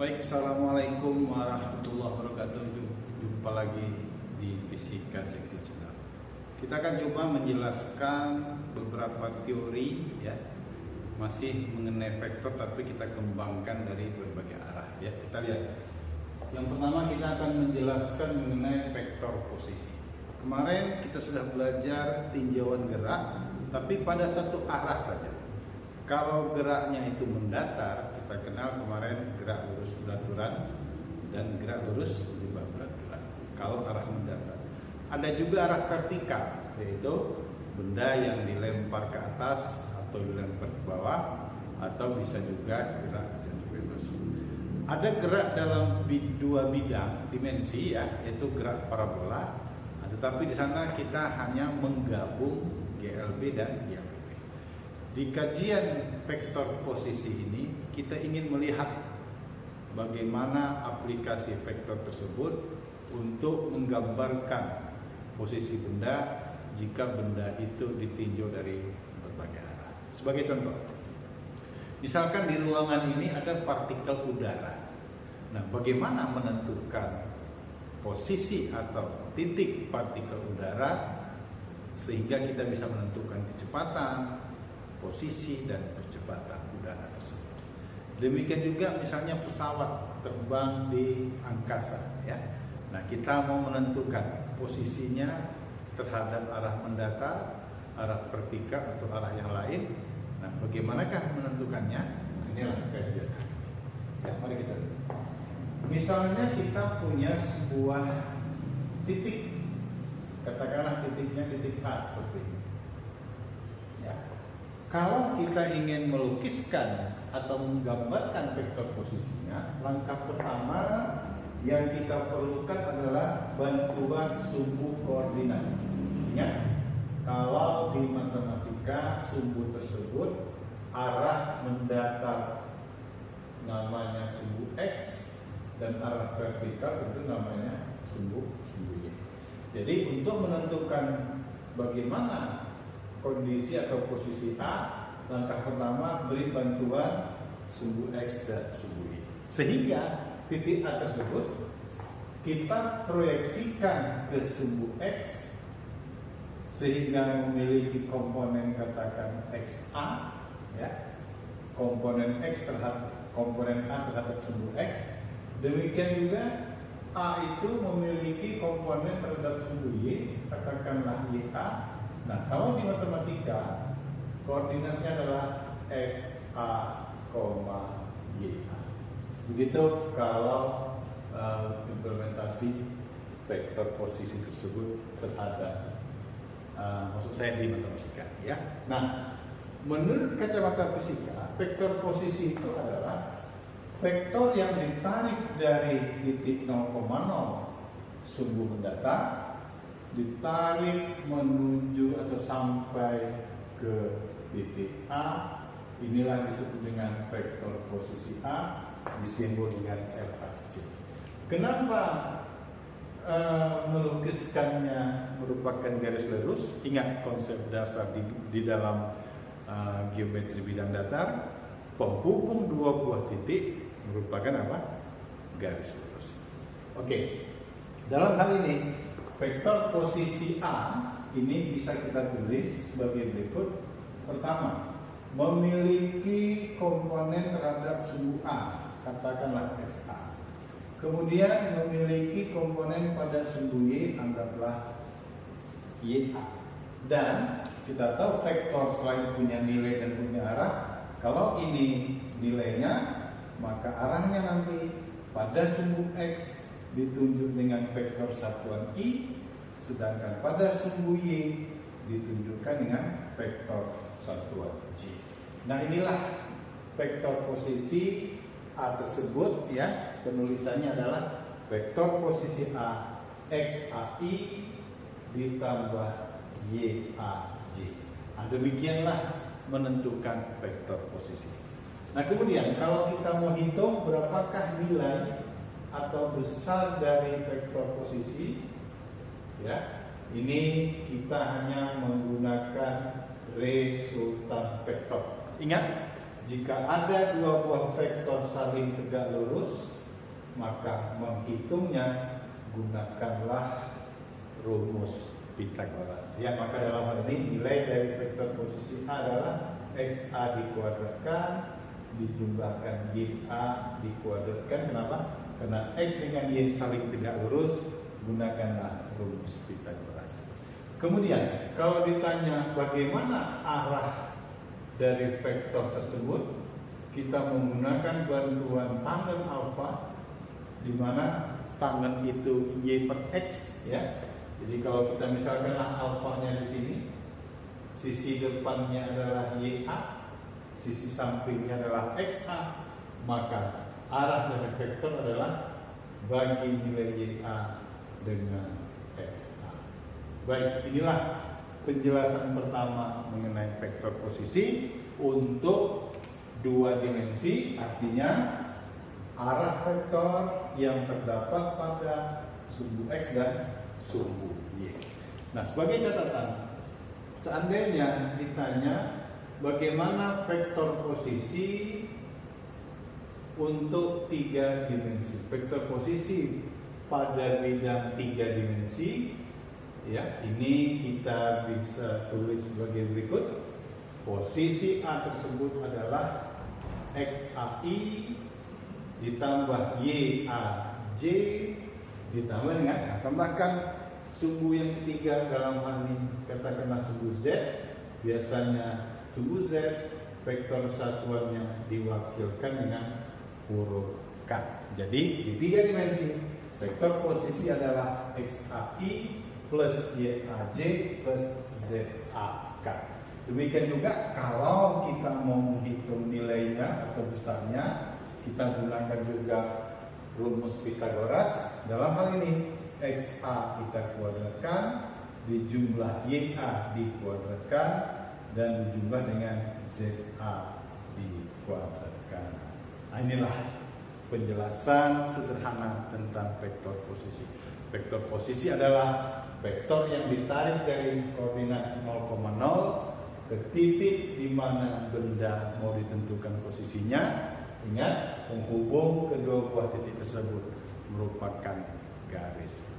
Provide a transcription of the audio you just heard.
Baik, Assalamualaikum warahmatullahi wabarakatuh. Jumpa lagi di Fisika Seksi Channel. Kita akan coba menjelaskan beberapa teori ya, masih mengenai vektor tapi kita kembangkan dari berbagai arah ya. Kita lihat. Yang pertama kita akan menjelaskan mengenai vektor posisi. Kemarin kita sudah belajar tinjauan gerak tapi pada satu arah saja. Kalau geraknya itu mendatar, kita kenal kemarin gerak lurus beraturan dan gerak lurus berubah beraturan. Kalau arah mendatar, ada juga arah vertikal, yaitu benda yang dilempar ke atas atau dilempar ke bawah, atau bisa juga gerak jatuh bebas. Ada gerak dalam dua bidang dimensi ya, yaitu gerak parabola. Tetapi di sana kita hanya menggabung GLB dan GLB. Di kajian vektor posisi ini, kita ingin melihat bagaimana aplikasi vektor tersebut untuk menggambarkan posisi benda jika benda itu ditinjau dari berbagai arah. Sebagai contoh, misalkan di ruangan ini ada partikel udara. Nah, bagaimana menentukan posisi atau titik partikel udara sehingga kita bisa menentukan kecepatan, posisi dan percepatan udara tersebut. Demikian juga misalnya pesawat terbang di angkasa ya. Nah, kita mau menentukan posisinya terhadap arah mendatar, arah vertikal atau arah yang lain. Nah, bagaimanakah menentukannya? Nah, inilah kajian. Ya, mari kita lihat. Misalnya kita punya sebuah titik, katakanlah titiknya titik A seperti ini. Ya. Kalau kita ingin melukiskan atau menggambarkan vektor posisinya, langkah pertama yang kita perlukan adalah bantuan sumbu koordinat. Ingat, kalau di matematika sumbu tersebut arah mendatar namanya sumbu X dan arah vertikal itu namanya sumbu Y. Jadi untuk menentukan bagaimana kondisi atau posisi A, langkah pertama beri bantuan sumbu X dan sumbu Y. Sehingga titik A tersebut kita proyeksikan ke sumbu X sehingga memiliki komponen katakan XA ya. Komponen X terhadap komponen A terhadap sumbu X. Demikian juga A itu memiliki komponen terhadap sumbu Y, katakanlah YA. Nah, kalau di matematika koordinatnya adalah X, A, Y, A. Begitu kalau implementasi vektor posisi tersebut terhadap maksud saya di matematika ya. Nah, menurut kacamata fisika, vektor posisi itu adalah vektor yang ditarik dari titik 0,0 sumbu mendatar ditarik menuju atau sampai ke titik A. Inilah disebut dengan vektor posisi A, disimbol dengan RH. Kenapa melukiskannya merupakan garis lurus? Ingat konsep dasar di dalam geometri bidang datar, penghubung dua buah titik merupakan apa? Garis lurus. Oke. Dalam hal ini vektor posisi A ini bisa kita tulis sebagai berikut. Pertama, memiliki komponen terhadap sumbu A, katakanlah XA. Kemudian memiliki komponen pada sumbu Y, anggaplah YA. Dan kita tahu vektor selain punya nilai dan punya arah, kalau ini nilainya, maka arahnya nanti pada sumbu X ditunjuk dengan vektor satuan I, sedangkan pada sumbu Y ditunjukkan dengan vektor satuan J. Nah, inilah vektor posisi A tersebut ya. Penulisannya adalah vektor posisi A XAI ditambah YAJ. Nah, demikianlah menentukan vektor posisi. Nah, kemudian kalau kita mau hitung berapakah nilai atau besar dari vektor posisi ya, ini kita hanya menggunakan resultan vektor. Ingat, jika ada dua buah vektor saling tegak lurus, maka menghitungnya gunakanlah rumus Pythagoras. Ya, maka dalam hal ini nilai dari vektor posisi A adalah XA dikuadratkan dijumlahkan YA dikuadratkan. Kenapa? Karena X dengan Y saling tegak lurus, gunakanlah rumus Pythagoras. Kemudian kalau ditanya bagaimana arah dari vektor tersebut, kita menggunakan bantuan tangen alfa, di mana tangen itu Y per X, ya. Jadi kalau kita misalkan alfanya di sini, sisi depannya adalah YA, sisi sampingnya adalah XA, maka arah dari vektor adalah bagi nilai YA dengan XA. Baik, inilah penjelasan pertama mengenai vektor posisi untuk dua dimensi, artinya arah vektor yang terdapat pada sumbu X dan sumbu Y. Nah, sebagai catatan, seandainya ditanya bagaimana vektor posisi untuk tiga dimensi, vektor posisi pada bidang tiga dimensi, ya, ini kita bisa tulis sebagai berikut. Posisi A tersebut adalah XAI ditambah YAJ ditambah dengan tambahkan sumbu yang ketiga, dalam hal ini katakanlah sumbu Z. Biasanya sumbu Z vektor satuannya diwakilkan dengan huruf K. Jadi di tiga dimensi vektor posisi adalah XAI plus YAJ plus ZAK. Demikian juga kalau kita mau menghitung nilainya atau besarnya, kita gunakan juga rumus Pythagoras. Dalam hal ini XA kita kuadratkan dijumlah YA dikuadratkan dan dijumlah dengan ZA dikuadratkan. Nah, inilah penjelasan sederhana tentang vektor posisi. Vektor posisi adalah vektor yang ditarik dari koordinat 0,0 ke titik di mana benda mau ditentukan posisinya. Ingat, penghubung kedua buah titik tersebut merupakan garis